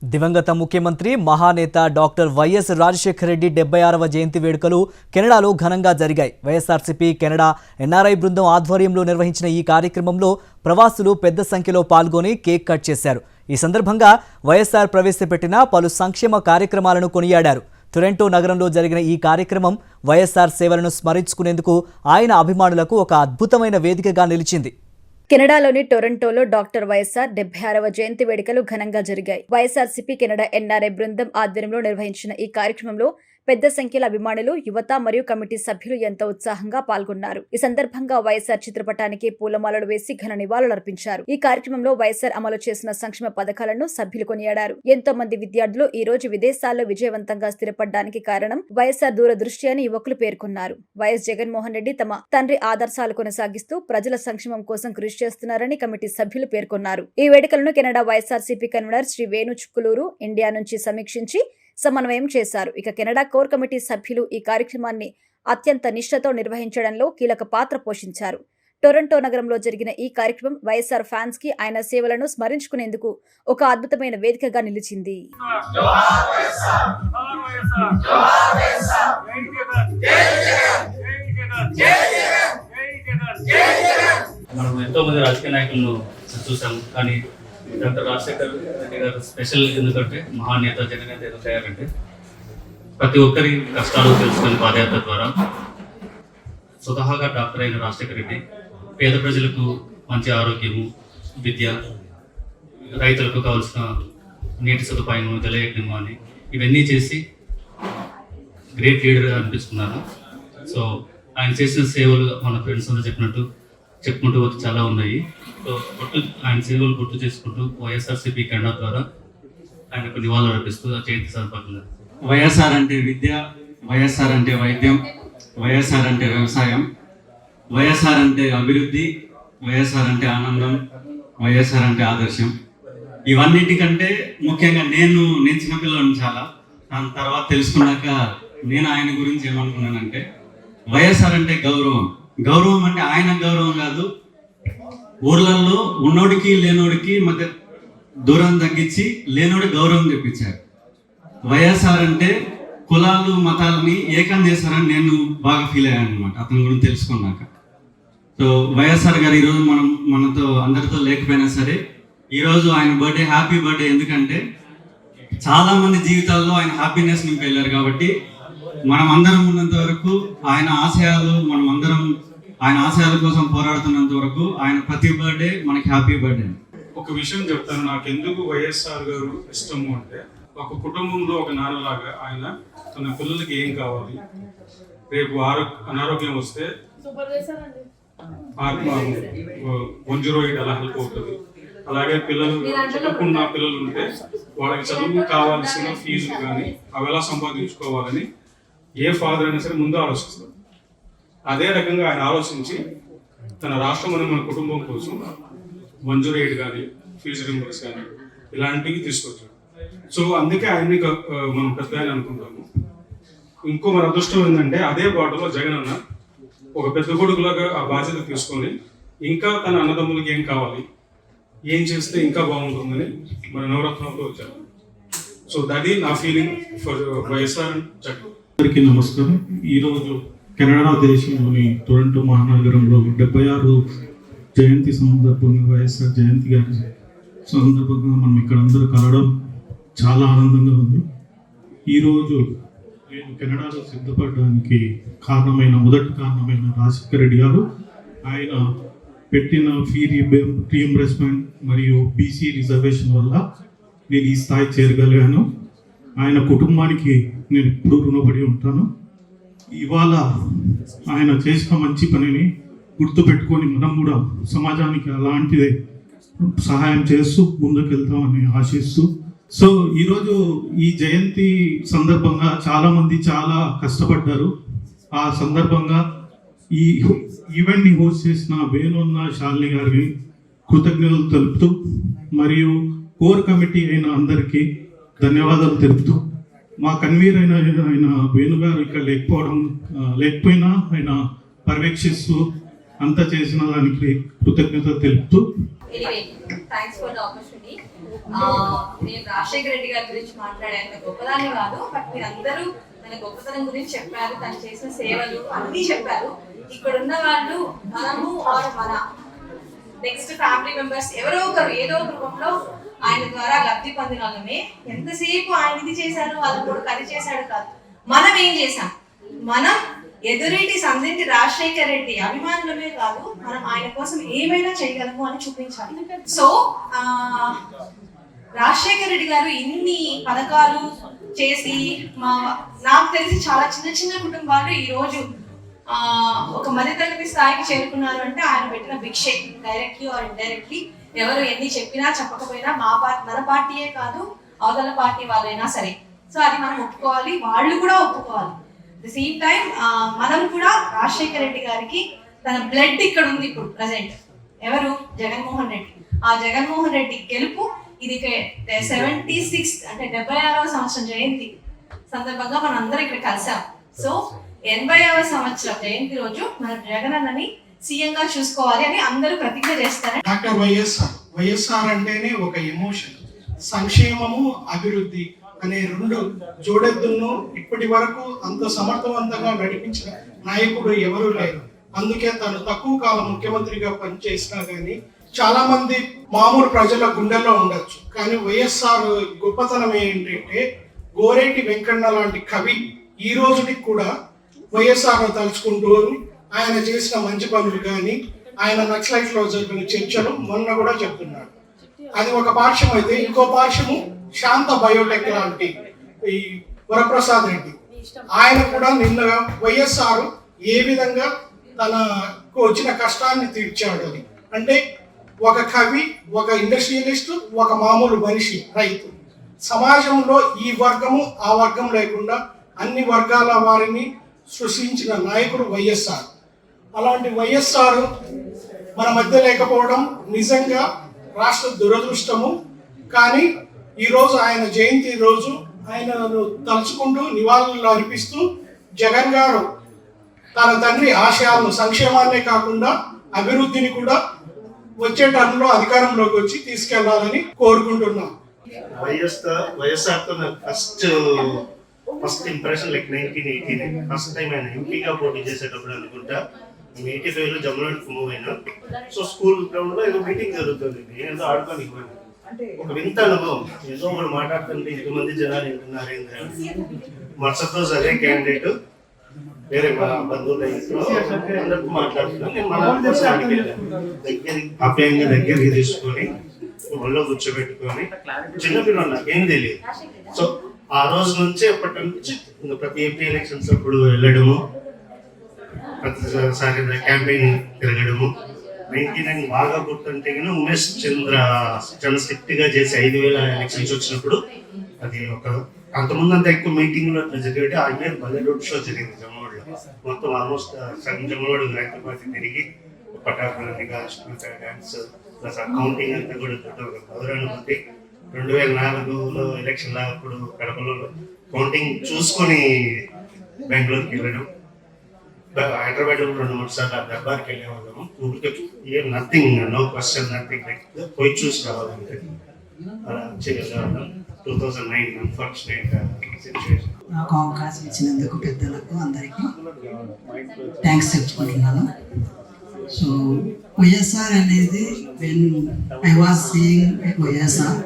దివంగత ముఖ్యమంత్రి మహానేత డాక్టర్ వైఎస్ రాజశేఖర రెడ్డి 76వ జయంతి వేడుకలు కెనడాలో ఘనంగా జరిగాయి. వైఎస్ఆర్సీపీ కెనడా ఎన్ఆర్ఐ బృందం ఆధ్వర్యంలో నిర్వహించిన ఈ కార్యక్రమంలో ప్రవాసులు పెద్ద సంఖ్యలో పాల్గొని కేక్ కట్ చేశారు. ఈ సందర్భంగా వైఎస్ఆర్ ప్రవేశపెట్టిన పలు సంక్షేమ కార్యక్రమాలను కొనియాడారు. టొరంటో నగరంలో జరిగిన ఈ కార్యక్రమం వైఎస్ఆర్ సేవలను స్మరించుకునేందుకు ఆయన అభిమానులకు ఒక అద్భుతమైన వేదికగా నిలిచింది. కెనడాలోని టొరంటోలో డాక్టర్ వైఎస్ఆర్ 76వ జయంతి వేడుకలు ఘనంగా జరిగాయి. వైఎస్ఆర్సీపీ కెనడా ఎన్ఆర్ఐ బృందం ఆధ్వర్యంలో నిర్వహించిన ఈ కార్యక్రమంలో పెద్ద సంఖ్యలో అభిమానులు, యువత మరియు కమిటీ సభ్యులు ఎంతో ఉత్సాహంగా పాల్గొన్నారు. ఈ సందర్భంగా వైఎస్ఆర్ చిత్రపటానికి పూలమాలలు వేసి ఘన నివాళులర్పించారు. ఈ కార్యక్రమంలో వైఎస్ఆర్ అమలు చేసిన సంక్షేమ పథకాలను సభ్యులు కొనియాడారు. ఎంతో మంది విద్యార్థులు ఈ రోజు విదేశాల్లో విజయవంతంగా స్థిరపడడానికి కారణం వైఎస్ఆర్ దూరదృష్టి అని యువకులు పేర్కొన్నారు. వైఎస్ జగన్మోహన్ రెడ్డి తమ తండ్రి ఆదర్శాలు కొనసాగిస్తూ ప్రజల సంక్షేమం కోసం కృషి చేస్తున్నారని కమిటీ సభ్యులు పేర్కొన్నారు. ఈ వేడుకలను Canada YSRCP convener Shri Venu Chukkaluru India నుంచి సమీక్షించి సమన్వయం చేశారు. ఇక కెనడా కోర్ కమిటీ సభ్యులు ఈ కార్యక్రమాన్ని అత్యంత నిష్ఠతో నిర్వహించడంలో కీలక పాత్ర పోషించారు. టొరంటో నగరంలో జరిగిన ఈ కార్యక్రమం వైఎస్ఆర్ ఫ్యాన్స్ కి ఆయన సేవలను స్మరించుకునేందుకు ఒక అద్భుతమైన వేదికగా నిలిచింది. మనం ఎంతో మంది రాజకీయ నాయకులను చూసాము, కానీ డాక్టర్ రాజశేఖర్ రెడ్డి గారు స్పెషల్ ఎందుకంటే మహానేత జననేత ఎందుకయ్యారంటే ప్రతి ఒక్కరి కష్టాలు తెలుసుకుని పాదయాత్ర ద్వారా స్వతహాగా డాక్టర్ అయిన రాజశేఖర రెడ్డి పేద ప్రజలకు మంచి ఆరోగ్యము, విద్య, రైతులకు కావాల్సిన నీటి సదుపాయము, జలయజ్ఞము అని ఇవన్నీ చేసి గ్రేట్ లీడర్గా అనిపించుకున్నాను. సో ఆయన చేసిన సేవలు మన ఫ్రెండ్స్ అందరూ చెప్పుకుంటూ పోతే చాలా ఉన్నాయి. సో ఆయన సేవలు గుర్తు చేసుకుంటూ వైఎస్ఆర్సీపీ కెనడా ద్వారా ఆయనకు నివాళులు అర్పిస్తూ జయంతి సందర్భంగా వైఎస్ఆర్ అంటే విద్య, వైఎస్ఆర్ అంటే వైద్యం, వైఎస్ఆర్ అంటే వ్యవసాయం, వైఎస్ఆర్ అంటే అభివృద్ధి, వైఎస్ఆర్ అంటే ఆనందం, వైఎస్ఆర్ అంటే ఆదర్శం. ఇవన్నిటికంటే ముఖ్యంగా నేను చిన్నపిల్లని చాలా దాని తర్వాత తెలుసుకున్నాక నేను ఆయన గురించి ఏమనుకున్నానంటే వైఎస్ఆర్ అంటే గౌరవం. గౌరవం అంటే ఆయన గౌరవం కాదు, ఊర్లలో ఉన్నోడికి లేనోడికి మధ్య దూరం తగ్గించి లేనోడి గౌరవం తెప్పించారు. వైఎస్ఆర్ అంటే కులాలు మతాలని ఏకం చేశారని నేను బాగా ఫీల్ అయ్యాను అనమాట అతని గురించి తెలుసుకున్నాక. సో వైఎస్ఆర్ గారు ఈరోజు మనతో అందరితో లేకపోయినా సరే ఈరోజు ఆయన బర్త్డే, హ్యాపీ బర్త్డే. ఎందుకంటే చాలా మంది జీవితాల్లో ఆయన హ్యాపీనెస్ నింపి వెళ్ళారు కాబట్టి మనం అందరం ఉన్నంత వరకు ఆయన ఆశయాల కోసం పోరాడుతున్నంత వరకు ఆయన ప్రతి బర్త్డే మనకి హ్యాపీ బర్త్డే. ఒక విషయం చెప్తాను, నాకు ఎందుకు వైఎస్ఆర్ గారు ఇష్టము అంటే ఒక కుటుంబంలో ఒక నాన్నలాగా ఆయన తన పిల్లలకి ఏం కావాలి, రేపు అనారోగ్యం వస్తే 108 అలా హెల్ప్ అవుతుంది. అలాగే పిల్లలు చదువుకున్న పిల్లలు ఉంటే వాళ్ళకి చదువు కావాల్సిన ఫీజులు కానీ అవి ఎలా సంపాదించుకోవాలని ఏ ఫాదర్ అయినా సరే ముందు ఆలోచిస్తారు. అదే రకంగా ఆయన ఆలోచించి తన రాష్ట్రంలోని మన కుటుంబం కోసం 108 కానీ ఫీజు రింబర్స్ కానీ ఇలాంటివి తీసుకొచ్చాడు. సో అందుకే ఆయన్ని మనం పెద్ద ఆయన అనుకుంటాము. ఇంకో మన అదృష్టం ఏంటంటే అదే బాటలో జగన్ అన్న ఒక పెద్ద కొడుకులాగా ఆ బాధ్యత తీసుకొని ఇంకా తన అన్నదమ్ములకి ఏం కావాలి, ఏం చేస్తే ఇంకా బాగుంటుందని మన నవరత్నంతో వచ్చారు. సో దట్ ఈస్ నా ఫీలింగ్ ఫర్ వైఎస్ఆర్ జగన్. అందరికీ నమస్కారం. ఈరోజు కెనడా దేశంలోని టొరంటో మహానగరంలో 76 జయంతి సందర్భంగా, వైఎస్ఆర్ జయంతి గారి సందర్భంగా మనం ఇక్కడ అందరూ కలవడం చాలా ఆనందంగా ఉంది. ఈరోజు నేను కెనడాలో సిద్ధపడడానికి మొదటి కారణమైన రాజశేఖర రెడ్డి గారు ఆయన పెట్టిన ఫీ రీఎంబర్స్మెంట్ మరియు బీసీ రిజర్వేషన్ వల్ల నేను ఈ స్థాయి చేరగలిగాను. ఆయన కుటుంబానికి నేను ఎప్పుడూ రుణపడి ఉంటాను. ఇవాళ ఆయన చేసిన మంచి పనిని గుర్తుపెట్టుకొని మనం కూడా సమాజానికి అలాంటిదే సహాయం చేస్తూ ముందుకెళ్తామని ఆశిస్తూ, సో ఈరోజు ఈ జయంతి సందర్భంగా చాలామంది చాలా కష్టపడ్డారు. ఆ సందర్భంగా ఈ ఈవెంట్ని హోస్ట్ చేసిన వేణున్న శాలిని గారికి కృతజ్ఞతలు తెలుపుతూ మరియు కోర్ కమిటీ అయిన అందరికీ ధన్యవాదాలు తెలుపుతూ, మా కన్వీనర్ ఆయన వేణుగారు ఇక్కడ లేకపోయినా ఆయన పర్యవేక్షిస్తూ అంతా చేసిన దానికి కృతజ్ఞత తెలుపుతూ Anyway, thanks for the opportunity. నేను రాజశేఖర రెడ్డి గారి గురించి మాట్లాడేంత గొప్పదాన్ని కాదు, బట్ మీరందరూ తన గొప్పతనం గురించి చెప్పారు, తను చేసిన సేవలు అన్నీ చెప్పారు. ఇక్కడ ఉన్న వాళ్ళు మనము మన నెక్స్ట్ ఫ్యామిలీ మెంబర్స్ ఎవరో ఒకరు ఏదో ఒక రూపంలో ఆయన ద్వారా లబ్ధి పొందిన వాళ్ళమే. ఎంతసేపు ఆయన ఇది చేశారు, వాళ్ళ కొడుకు అది చేశాడు కాదు, మనం ఏం చేశాం, మనం ఎదురేటి సంధింటి రాజశేఖర రెడ్డి అభిమానులమే కాదు, మనం ఆయన కోసం ఏమైనా చేయగలము అని చూపించాలి. సో రాజశేఖర రెడ్డి గారు ఇన్ని పథకాలు చేసి నాకు తెలిసి చాలా చిన్న చిన్న కుటుంబాలు ఈ రోజు ఒక మధ్యతరగతి స్థాయికి చేరుకున్నారు అంటే ఆయన పెట్టిన భిక్షే, డైరెక్ట్లీ ఆర్ ఇండైరెక్ట్లీ. ఎవరు ఎన్ని చెప్పినా చెప్పకపోయినా మన పార్టీయే కాదు, అవతల పార్టీ వాళ్ళైనా సరే. సో అది మనం ఒప్పుకోవాలి, వాళ్ళు కూడా ఒప్పుకోవాలి. ది సేమ్ టైం మనం కూడా రాజశేఖర రెడ్డి గారికి తన బ్లడ్ ఇక్కడ ఉంది ఇప్పుడు ప్రజెంట్. ఎవరు? జగన్మోహన్ రెడ్డి. ఆ జగన్మోహన్ రెడ్డి గెలుపు ఇది 76 అంటే 76వ సంవత్సరం జయంతి సందర్భంగా మనం అందరం ఇక్కడ కలిసాం. సో 80వ సంవత్సరం జయంతి రోజు మన జగన్ అన్నని సీఎం గా చూసుకోవాలి అని అందరూ ప్రతిజ్ఞ చేస్తారు. డాక్టర్ వైఎస్ఆర్ అంటేనే ఒక ఎమోషన్. సంక్షేమము, అభివృద్ధి అనే రెండు జోడెద్దులను ఇప్పటి వరకు అంత సమర్థవంతంగా నడిపించిన నాయకుడు ఎవరూ లేరు. అందుకే తను తక్కువ కాలం ముఖ్యమంత్రిగా పనిచేసినా కానీ చాలా మంది మామూలు ప్రజల గుండెల్లో ఉండొచ్చు. కానీ వైఎస్ఆర్ గొప్పతనం ఏంటంటే గోరేటి వెంకన్న లాంటి కవి ఈ రోజుకి కూడా వైఎస్ఆర్ తలుచుకుంటూ ఆయన చేసిన మంచి పనులు కానీ ఆయన నక్సలైట్ లో జరిగిన చర్చలు మొన్న కూడా చెప్తున్నాడు. అది ఒక పార్శ్వం అయితే, ఇంకో పార్శ్వము శాంత బయోటెక్ లాంటి ఈ వరప్రసాద్ రెడ్డి, ఆయన కూడా నిన్న వైఎస్ఆర్ ఏ విధంగా తనకు వచ్చిన కష్టాన్ని తీర్చాడు అని. అంటే ఒక కవి, ఒక ఇండస్ట్రియలిస్ట్, ఒక మామూలు మనిషి, రైతు. సమాజంలో ఈ వర్గము ఆ వర్గం లేకుండా అన్ని వర్గాల వారిని సృష్టించిన నాయకుడు వైఎస్ఆర్. అలాంటి వైఎస్ఆర్ మన మధ్య లేకపోవడం నిజంగా రాష్ట్ర దురదృష్టము. కానీ ఈరోజు ఆయన జయంతి రోజు ఆయనను తలుచుకుంటూ నివాళులు అర్పిస్తూ జగన్ గారు తన తండ్రి ఆశయాలను, సంక్షేమాన్నే కాకుండా అభివృద్ధిని కూడా వచ్చే టర్మ్లో అధికారంలోకి వచ్చి తీసుకెళ్లాలని కోరుకుంటున్నాం. వైఎస్ఆర్తో నాకు first impression like 1989 first time ఆయన ఎంపీగా పోటీ చేసేటప్పుడు అనుకుంటా. 85లో జమ్మలకి మూవ్ అయినా. సో స్కూల్ గ్రౌండ్ లో ఏదో మీటింగ్ జరుగుతుంది, ఏదో ఆడుకోనికి పోయినా. ఒక వింత అనుభవం, ఏదో ఒకటి మాట్లాడుతుంటే ఇంతమంది జనాలు వింటున్నారు ఏంటంటే. మరుసటి రోజు అదే క్యాండిడేట్ వేరే మా బంధువుల ఇంట్లో అందరితో మాట్లాడుతున్నాను. నేను మన అప్యాయంగా దగ్గరికి తీసుకొని ఒళ్ళో కూర్చోబెట్టుకొని, చిన్నపిల్లలు నాకేం తెలియదు. సో ఆ రోజు నుంచి అప్పటి నుంచి ప్రతి ఏపీ ఎలక్షన్స్ అప్పుడు వెళ్ళడము, ప్రతిసారి క్యాంపెయిన్ తిరగడము. 99 బాగా గుర్తుంటే ఉమేష్ చంద్ర చాలా స్ట్రిక్ట్ గా చేసి 5000 ఎలక్షన్స్ వచ్చినప్పుడు అది ఒక అంతకుముందు అంత ఎక్కువ మీటింగ్లో అట్లా జరిగేటి. ఆ ఇయర్ భలే రోడ్ షో జరిగింది జమ్మవాడలో. మొత్తం ఆల్మోస్ట్ సగం జమ్మవాడు రైతుపాతి తిరిగి పటాకులని డాన్స్ ప్లస్ అకౌంటింగ్ అంతా కూడా ఒక పౌరానుభూతి. 2004లో ఎలక్షన్ అప్పుడు కడపలో కౌంటింగ్ చూసుకొని బెంగళూరుకి వెళ్ళడం. హైదరాబాద్ 2-3 సార్లు దర్బార్కి వెళ్ళేవాళ్ళము. ఊరికి nothing, no question, nothing, like పోయి చూసి రావాలంటే అలా చేయగలం. 2009 అన్ఫార్చునేట్ సిచ్యువేషన్. నాకు అవకాశం ఇచ్చినందుకు పెద్దలకు అందరికీ థ్యాంక్స్ చెప్పుకుంటున్నాను. సో వైఎస్ఆర్ అనేది when I was seeing YSR,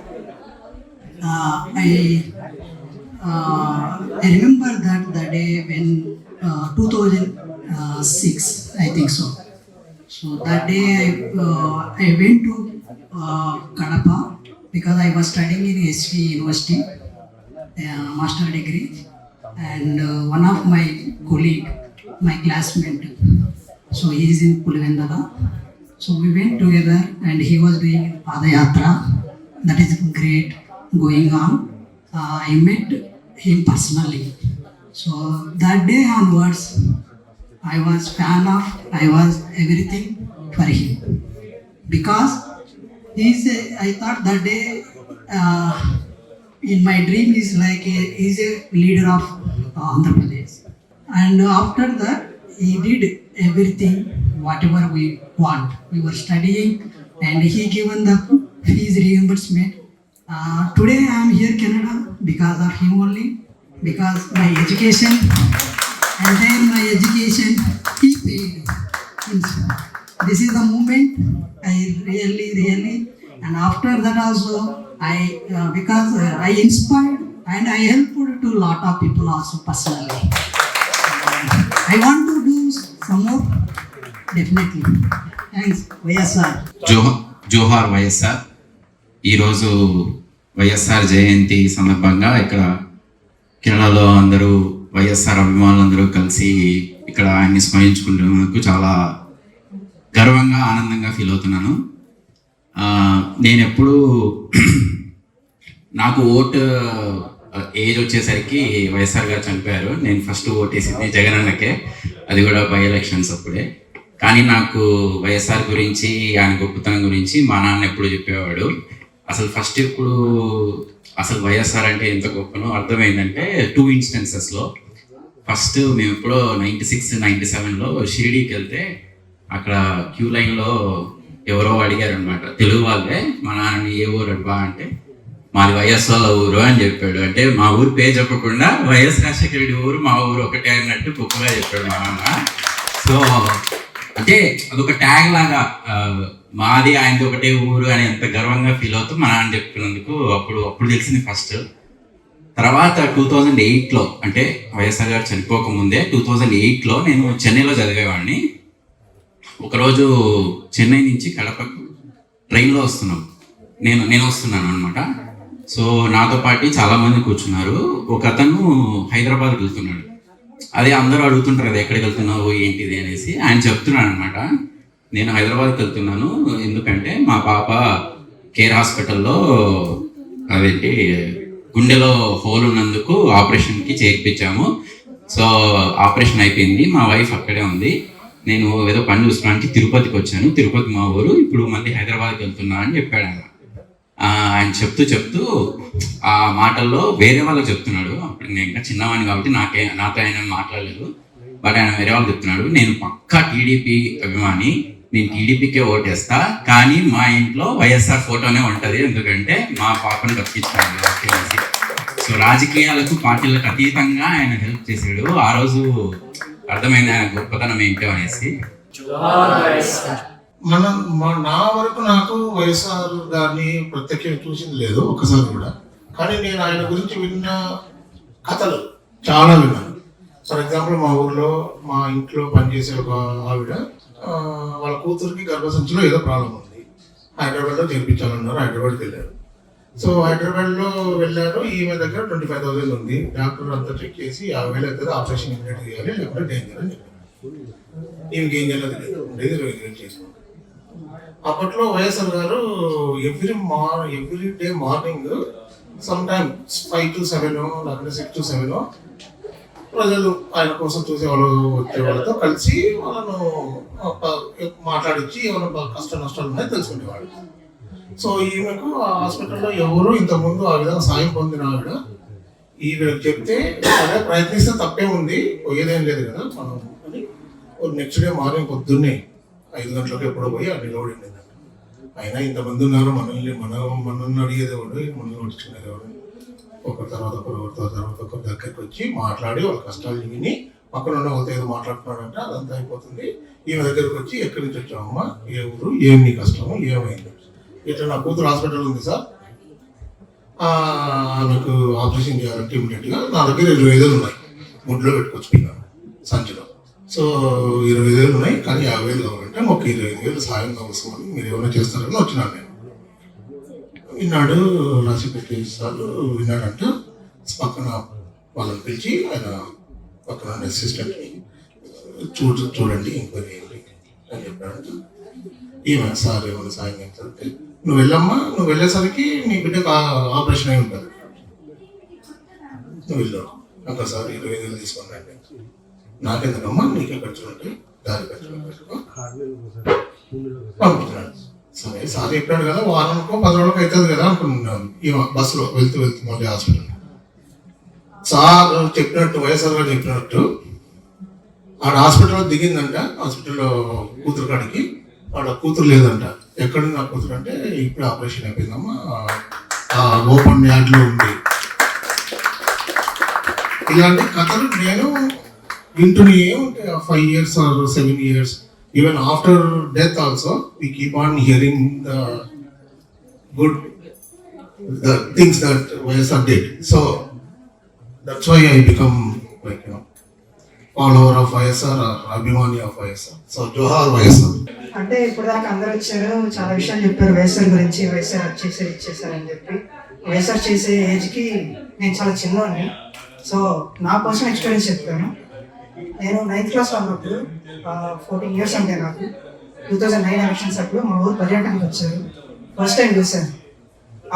I remember that the day when 2006 I think so. So that day I went to Kadapa because I was studying in SV University, master degree, and one of my colleague, my classmate, so he is in Pulivendala. So we went together and he was doing Padayatra. That is great going on. I met him personally. So that day onwards, I was fan of, I was everything for him. Because I thought that day in my dream is like he's a leader of Andhra Pradesh. And after that, he did everything, whatever we want. We were studying and he given the fees reimbursement. Today I am here Canada because of him only, because my education and then my education he paid. This is the moment I really and after that also because I inspired and I helped to lot of people also personally. I want to do some more definitely. Thanks. YSR. జోహార్ వైఎస్ఆర్. ఈరోజు వైఎస్ఆర్ జయంతి సందర్భంగా ఇక్కడ కెనడాలో అందరూ వైఎస్ఆర్ అభిమానులందరూ కలిసి ఇక్కడ ఆయన్ని స్మరించుకుంటున్నందుకు చాలా గర్వంగా ఆనందంగా ఫీల్ అవుతున్నాను. నేను ఎప్పుడు నాకు ఓటు ఏజ్ వచ్చేసరికి వైఎస్ఆర్ గారు చనిపోయారు. నేను ఫస్ట్ ఓటేసింది జగన్ అన్నకే, అది కూడా బై ఎలక్షన్స్ అప్పుడే. కానీ నాకు వైఎస్ఆర్ గురించి, ఆయన గొప్పతనం గురించి మా నాన్న ఎప్పుడు చెప్పేవాడు. అసలు ఫస్ట్ ఇప్పుడు అసలు వైఎస్ఆర్ అంటే ఎంత గొప్పనో అర్థమైందంటే 2 ఇన్స్టెన్సెస్లో. ఫస్ట్ మేము ఎప్పుడో 96, 97లో షిరిడీకి వెళ్తే అక్కడ క్యూ లైన్లో ఎవరో అడిగారు అనమాట, తెలుగు వాళ్ళే, మా నాన్నని ఏ ఊరు అడ్బా అంటే మాది వైఎస్ఆర్ ఊరు అని చెప్పాడు. అంటే మా ఊరు పేరు చెప్పకుండా వైఎస్ రాజశేఖర రెడ్డి ఊరు మా ఊరు ఒకటే అన్నట్టు గొప్పగా చెప్పాడు మా నాన్న. సో అంటే అదొక ట్యాగ్ లాగా మాది ఆయనది ఒకటే ఊరు అని ఎంత గర్వంగా ఫీల్ అవుతూ మా నాన్న చెప్పినందుకు అప్పుడు తెలిసింది ఫస్ట్. తర్వాత 2008లో అంటే వైఎస్ఆర్ గారు చనిపోకముందే 2008లో నేను చెన్నైలో చదివేవాడిని. ఒకరోజు చెన్నై నుంచి కడపకు ట్రైన్లో వస్తున్నాం, నేను వస్తున్నాను అనమాట. సో నాతో పాటు చాలామంది కూర్చున్నారు. ఒక అతను హైదరాబాద్కి వెళ్తున్నాడు. అదే అందరూ అడుగుతుంటారు కదా ఎక్కడికి వెళ్తున్నావు ఏంటిది అనేసి. ఆయన చెప్తున్నాడు అనమాట, నేను హైదరాబాద్కి వెళ్తున్నాను ఎందుకంటే మా పాప కేర్ హాస్పిటల్లో అదేంటి గుండెలో హోల్ ఉన్నందుకు ఆపరేషన్కి చేర్పించాము. సో ఆపరేషన్ అయిపోయింది, మా వైఫ్ అక్కడే ఉంది, నేను ఏదో పని చూసుకోవడానికి తిరుపతికి వచ్చాను, తిరుపతి మా ఊరు, ఇప్పుడు మళ్ళీ హైదరాబాద్కి వెళ్తున్నా అని చెప్పాడు ఆయన. ఆయన చెప్తూ ఆ మాటల్లో వేరే వాళ్ళకి చెప్తున్నాడు. అప్పుడు నేను ఇంకా చిన్నవాడిని కాబట్టి నాతో ఆయన మాట్లాడలేదు. బట్ ఆయన వేరే వాళ్ళు చెప్తున్నాడు, నేను పక్కా టీడీపీ అభిమాని, నేను టీడీపీకే ఓటేస్తా, కానీ మా ఇంట్లో వైఎస్ఆర్ ఫోటోనే ఉంటుంది ఎందుకంటే మా పాపను బతికించాడు అనేసి. సో రాజకీయాలకు పార్టీలకు అతీతంగా ఆయన హెల్ప్ చేశాడు. ఆ రోజు అర్థమైంది ఆయన గొప్పతనం ఏంటో అనేసి. నా వరకు నాకు వైఎస్ఆర్ గారిని ప్రత్యక్షంగా చూసింది లేదు ఒక్కసారి కూడా. కానీ నేను ఆయన గురించి విన్న కథలు చాలా విన్నాను. ఫర్ ఎగ్జాంపుల్ మా ఊర్లో మా ఇంట్లో పనిచేసే ఒక ఆవిడ వాళ్ళ కూతురికి గర్భసంచిలో ఏదో ప్రాబ్లం ఉంది, హైదరాబాద్లో చేర్పించాలన్నారు. హైదరాబాద్కి వెళ్ళారు. సో హైదరాబాద్లో వెళ్ళారు. ఈమె దగ్గర 25,000 ఉంది. డాక్టర్ అంతా చెక్ చేసి 50,000 అవుతుంది, ఆపరేషన్ ఇమీడియట్ చేయాలి లేకపోతే డేంజర్ అని చెప్పారు. ఈమెకి ఏం చేయాలి లేదు, ఉండేది 20,000 చేసుకుంటారు. అప్పట్లో వైఎస్ఆర్ గారు every day morning some time 5 to 7 లేకపోతే 6 to 7 ప్రజలు ఆయన కోసం చూసే వాళ్ళు వచ్చే వాళ్ళతో కలిసి వాళ్ళను మాట్లాడించి ఏమైనా కష్ట నష్టాలు ఉన్నాయో తెలుసుకునేవాడు. సో ఈమెకు ఆ హాస్పిటల్లో ఎవరు ఇంతకుముందు ఆ విధంగా సాయం పొందిన ఆవిడ ఈమెకు చెప్తే అదే ప్రయత్నిస్తే తప్పే ఉంది, పోయేదేం లేదు కదా మనం అని. నెక్స్ట్ డే మార్నింగ్ పొద్దున్నే 5 గంటలకు ఎప్పుడో పోయి అన్ని లోడింది. అయినా ఇంతమంది ఉన్నారు, మనల్ని అడిగేదేవాడు, మనల్ని నడుచుకునేదేవాడు. ఒకరి తర్వాత ఒకరి దగ్గరికి వచ్చి మాట్లాడి వాళ్ళ కష్టాలు విని పక్కన ఉన్న వాళ్ళతో ఏదో మాట్లాడుతున్నాడంటే అదంతా అయిపోతుంది. ఈమె దగ్గరికి వచ్చి ఎక్కడి నుంచి వచ్చామమ్మా, ఏ ఊరు, ఏం నీ కష్టము, ఏమైంది, ఇట్లా నా కూతురు హాస్పిటల్ ఉంది సార్, ఆమెకు ఆపరేషన్ చేయాలంటే ఇమీడియట్గా నా దగ్గర 25,000 ఉన్నాయి, ముడ్లో పెట్టుకొచ్చుకున్నాను సంచిలో. సో 25,000 ఉన్నాయి కానీ 50,000 కావాలంటే ఒక 25,000 సాయం కావాల్సింది, మీరు ఏమైనా చేస్తారని వచ్చినాను నేను. విన్నాడు, రాసి పెట్టేసారు. విన్నాడంటే పక్కన వాళ్ళని పిలిచి ఆయన పక్కన అసిస్టెంట్ని చూడండి ఎంక్వైరీ ఏంటి అని చెప్పాడంట. ఈమె సార్ ఏమైనా సాయం చేస్తారంటే నువ్వు వెళ్ళమ్మా, నువ్వు వెళ్ళేసరికి నీ బిడ్డకు ఆపరేషన్ అయి ఉంటుంది, నువ్వు వెళ్ళావు అక్కడ సార్ 25,000 తీసుకున్నాండి. నాకెందుకమ్మా, నీకే ఖర్చులు ఉంటాయి, దారి ఖర్చులు పెట్టుకో పంపుతున్నాడు. సరే సార్ చెప్పాడు కదా, వారానికో 10 రోజులకు అవుతుంది కదా అనుకుంటున్నాను. ఈ బస్సులో వెళ్తూ మళ్ళీ హాస్పిటల్ సార్ చెప్పినట్టు వైఎస్ఆర్ గారు చెప్పినట్టు ఆడ హాస్పిటల్లో దిగిందంట. హాస్పిటల్లో కూతురు కాడికి ఆడ కూతురు లేదంట. ఎక్కడ నా కూతురు అంటే ఇప్పుడు ఆపరేషన్ అయిపోయిందమ్మా, ఓపెన్ యార్డ్లో ఉంది. ఇలాంటి కథలు నేను వింటూనే ఉంటాయి 5 years or 7 years. Even after death also, we keep on hearing the good the things that Vayasar did. So that's why I become like follower of Vayasar or Abhimani of Vayasar. So Johar Vayasar. అంటే ఇప్పుడు దాకా అందరూ వచ్చారు, చాలా విషయాలు చెప్పారు వైఎస్ఆర్ గురించి. వైఎస్ఆర్ ఇచ్చేసారని చెప్పి. వైఎస్ఆర్ చేసే ఏజ్కి నేను చాలా చిన్నవాడిని. సో నా పర్సనల్ ఎక్స్పీరియన్స్ చెప్తాను. నేను 9th క్లాస్లో ఉన్నప్పుడు 14 years అంటే నాకు 2009 ఎలక్షన్స్ అప్పుడు మా ఊరు పర్యటనకు వచ్చారు. ఫస్ట్ టైం చూశాను.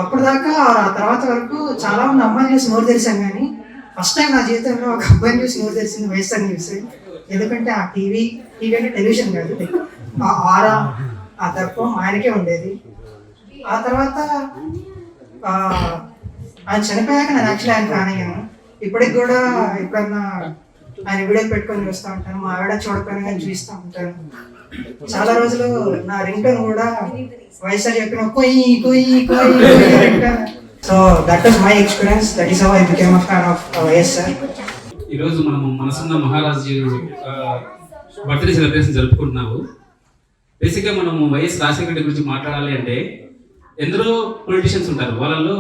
అప్పుడు దాకా ఆ తర్వాత వరకు చాలా మంది అమ్మాయిని చూసి నోరు తెరిచాను, కానీ ఫస్ట్ టైం నా జీవితంలో ఒక అబ్బాయిని చూసి నోరు తెరిచింది వైఎస్ఆర్ని చూసి. ఎందుకంటే ఆ టీవీ అంటే టెలివిజన్ కాదు, ఆ ఆరా ఆ దర్పం ఆయనకే ఉండేది. ఆ తర్వాత ఆయన చనిపోయాక నేను యాక్చువల్లీ ఆయన ఫ్యాన్ అయ్యాను. ఇప్పటికి కూడా ఎప్పుడన్నా ఆయన వీడియోలు పెట్టుకొని చూస్తూ ఉంటాను. మా ఆవిడ చూడకపోయినా కానీ చూస్తూ ఉంటాను. చాలా రోజులు నా రింగ్ టోన్ కూడా వైఎస్ఆర్ చెప్పిన కొయ్యి కొయ్యి కొయ్యి ringtone. So that was my experience. That is how I became a fan of YSR. ఈరోజు మనము మనసున్న మహారాజు బర్త్డే సెలబ్రేషన్ జరుపుకుంటున్నాము. బేసిక్గా మనము వైఎస్ రాజశేఖర రెడ్డి గురించి మాట్లాడాలి అంటే ఎందరో పొలిటీషియన్స్ ఉంటారు. వాళ్ళలో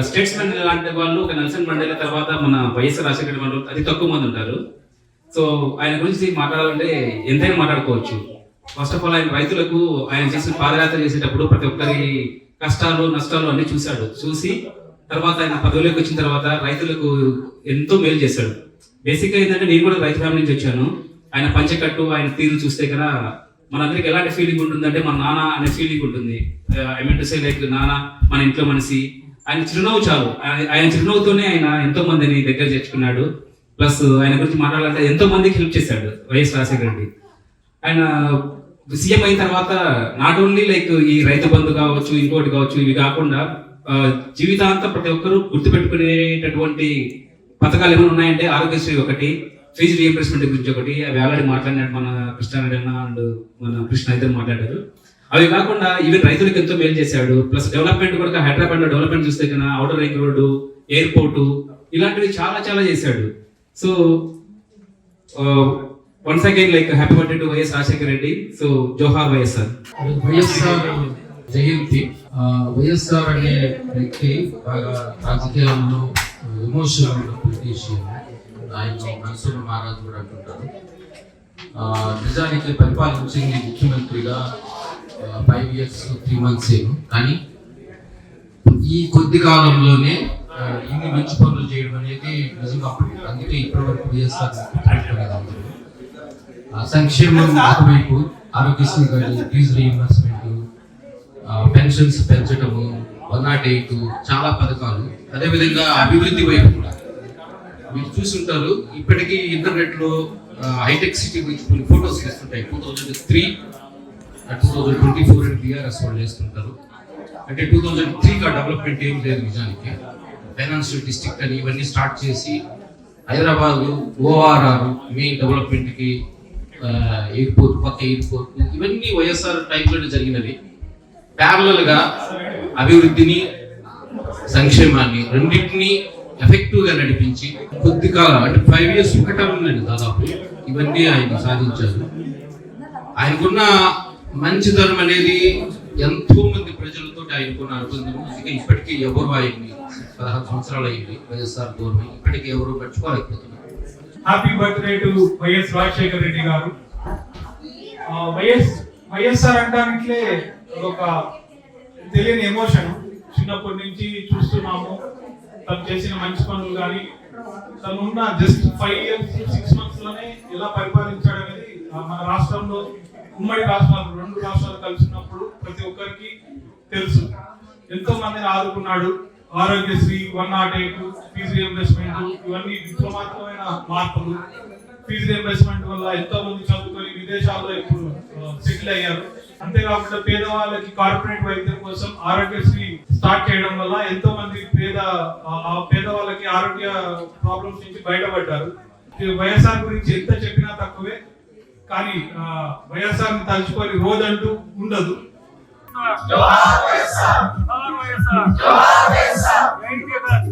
స్టేట్స్మెన్ లాంటి వాళ్ళు ఒక నెల్సన్ మండేలా తర్వాత మన వైఎస్ రాజశేఖర రెడ్డి వాళ్ళు అతి తక్కువ మంది ఉంటారు. సో ఆయన గురించి మాట్లాడాలంటే ఎంతైనా మాట్లాడుకోవచ్చు. ఫస్ట్ ఆఫ్ ఆల్ ఆయన రైతులకు ఆయన చేసిన పాదయాత్ర చేసేటప్పుడు ప్రతి ఒక్కరి కష్టాలు నష్టాలు అన్ని చూసి తర్వాత ఆయన పదవిలోకి వచ్చిన తర్వాత రైతులకు ఎంతో మేలు చేశాడు. బేసిక్గా ఏంటంటే నేను కూడా రైతు ఫ్యామిలీ నుంచి వచ్చాను. ఆయన పంచకట్టు ఆయన తీరు చూస్తే కదా మనందరికి ఎలాంటి ఫీలింగ్ ఉంటుందంటే మన నాన్న అనే ఫీలింగ్ ఉంటుంది. I mean to say like నాన్న మన ఇంట్లో మనిషి. ఆయన చిరునవ్వు చాలు. ఆయన చిరునవ్వుతోనే ఆయన ఎంతో మందిని దగ్గర చేర్చుకున్నాడు. ప్లస్ ఆయన గురించి మాట్లాడాలంటే ఎంతో మందికి హెల్ప్ చేశాడు వైఎస్ రాజశేఖర రెడ్డి. ఆయన సీఎం అయిన తర్వాత నాట్ ఓన్లీ లైక్ ఈ రైతు బంధు కావచ్చు, ఇంకోటి కావచ్చు, ఇవి కాకుండా జీవితాంతం ప్రతి ఒక్కరూ గుర్తుపెట్టుకునేటటువంటి పథకాలు ఏమైనా ఉన్నాయంటే ఆరోగ్యశ్రీ ఒకటి, ఫీజు రీఎంబర్స్మెంట్ గురించి ఒకటి. అవి ఆల్రెడీ మాట్లాడినట్టు మన కృష్ణారెడ్డి అన్న అండ్ మన కృష్ణ ఇద్దరు మాట్లాడారు. అవి కాకుండా ఈవెన్ రైతులకు ఎంతో మేలు చేశాడు. ప్లస్ డెవలప్మెంట్ కూడా హైదరాబాద్ లో డెవలప్మెంట్ చూస్తే కన్నా అవుటర్ రింగ్ రోడ్డు, ఎయిర్పోర్టు ఇలాంటివి చాలా చాలా చేశాడు. So once again like happy birthday to YS Rajasekhara Reddy. So జోహార్ వైఎస్ఆర్. వైఎస్ఆర్ జయంతి. వైఎస్ఆర్ అనే వ్యక్తి బాగా రాజకీయాల్లో ఎమోషనల్ పొలిటీషియన్. ఆయన మనసులో మహారాజు కూడా అంటుంటారు. నిజానికి పరిపాలించింది ముఖ్యమంత్రిగా 5 years 3 months ఏమో, కానీ ఈ కొద్ది కాలంలోనే ఇన్ని మంచి పనులు చేయడం అనేది నిజంగా అందుకే ఇప్పటి వరకు వైఎస్ఆర్ సంక్షేమం ఒకవైపు, ఆరోగ్యశ్రీ కానీ ఫీజు రీఇంబర్స్మెంట్, పెన్షన్స్ పెంచడము, 108 చాలా పథకాలు. అదేవిధంగా అభివృద్ధి వైపు కూడా మీరు చూస్తుంటారు. ఇప్పటికీ ఇంటర్నెట్ లో హైటెక్ సిటీ గురించి కొన్ని ఫొటోస్ వేస్తుంటాయి. 2003 2024 బీఆర్ఎస్ వాళ్ళు వేస్తుంటారు. అంటే 2003 డెవలప్మెంట్ ఏం లేదు నిజానికి. ఫైనాన్షియల్ డిస్ట్రిక్ట్ అని ఇవన్నీ స్టార్ట్ చేసి హైదరాబాద్ ORR మెయిన్ డెవలప్మెంట్ కి ఎయిర్పోర్ట్, కొత్త ఎయిర్పోర్ట్, ఇవన్నీ వైఎస్ఆర్ టైంలోనే జరిగినవి. ప్యారలల్ గా అభివృద్ధిని సంక్షేమాన్ని రెండింటినీ ఎఫెక్టివ్ గా నడిపించి కొద్ది కాలం అంటే 5 years ఒకటండి దాదాపు ఇవన్నీ ఆయన సాధించారు. ఆయనకున్న మంచితనం అనేది ఎంతో మంది ప్రజలతో ఆయనకున్న అనుబంధం. అందుకే ఇప్పటికీ ఎవరు ఆయన్ని 16 సంవత్సరాలు అయింది వైఎస్ఆర్ గవర్నమెంట్, ఇప్పటికీ ఎవరు మర్చిపోలేకపోతున్నారు. Happy birthday to YS Rajasekhara Reddy garu. YSR అంటానికే ఒక తెలియని ఎమోషన్. చిన్నప్పటి నుంచి చూస్తున్నాము తను చేసిన మంచి పనులు కానీ, తను ఉన్న జస్ట్ 5 years 6 months లోనే ఎలా పరిపాలించాడు అనేది మన రాష్ట్రంలో, ఉమ్మడి రాష్ట్రాలు 2 రాష్ట్రాలు కలిసినప్పుడు ప్రతి ఒక్కరికి తెలుసు. ఎంతో మందిని ఆదుకున్నాడు. ఆరోగ్యశ్రీ, 108, ఫీజు రీఎంబర్స్మెంట్, ఇవన్నీ విప్లవాత్మకమైన మార్పులు. ఫీజు రీఎంబర్స్మెంట్ వల్ల ఎంతో మంది చదువుకొని విదేశాల్లో ఇప్పుడు సెటిల్ అయ్యారు. అంతేకాకుండా పేదవాళ్ళకి కార్పొరేట్ వైద్యం కోసం ఆరోగ్యశ్రీ స్టార్ట్ చేయడం వల్ల ఎంతో మంది పేదవాళ్ళకి ఆరోగ్య ప్రాబ్లమ్స్ నుంచి బయటపడ్డారు. వైఎస్ఆర్ గురించి ఎంత చెప్పినా తక్కువే, కానీ వైఎస్ఆర్ ని తలుచుకొని రోజంటూ ఉండదు. వైఎస్ఆర్ జోహార్ వైఎస్ఆర్ జోహార్ వైఎస్ఆర్ జై జగన్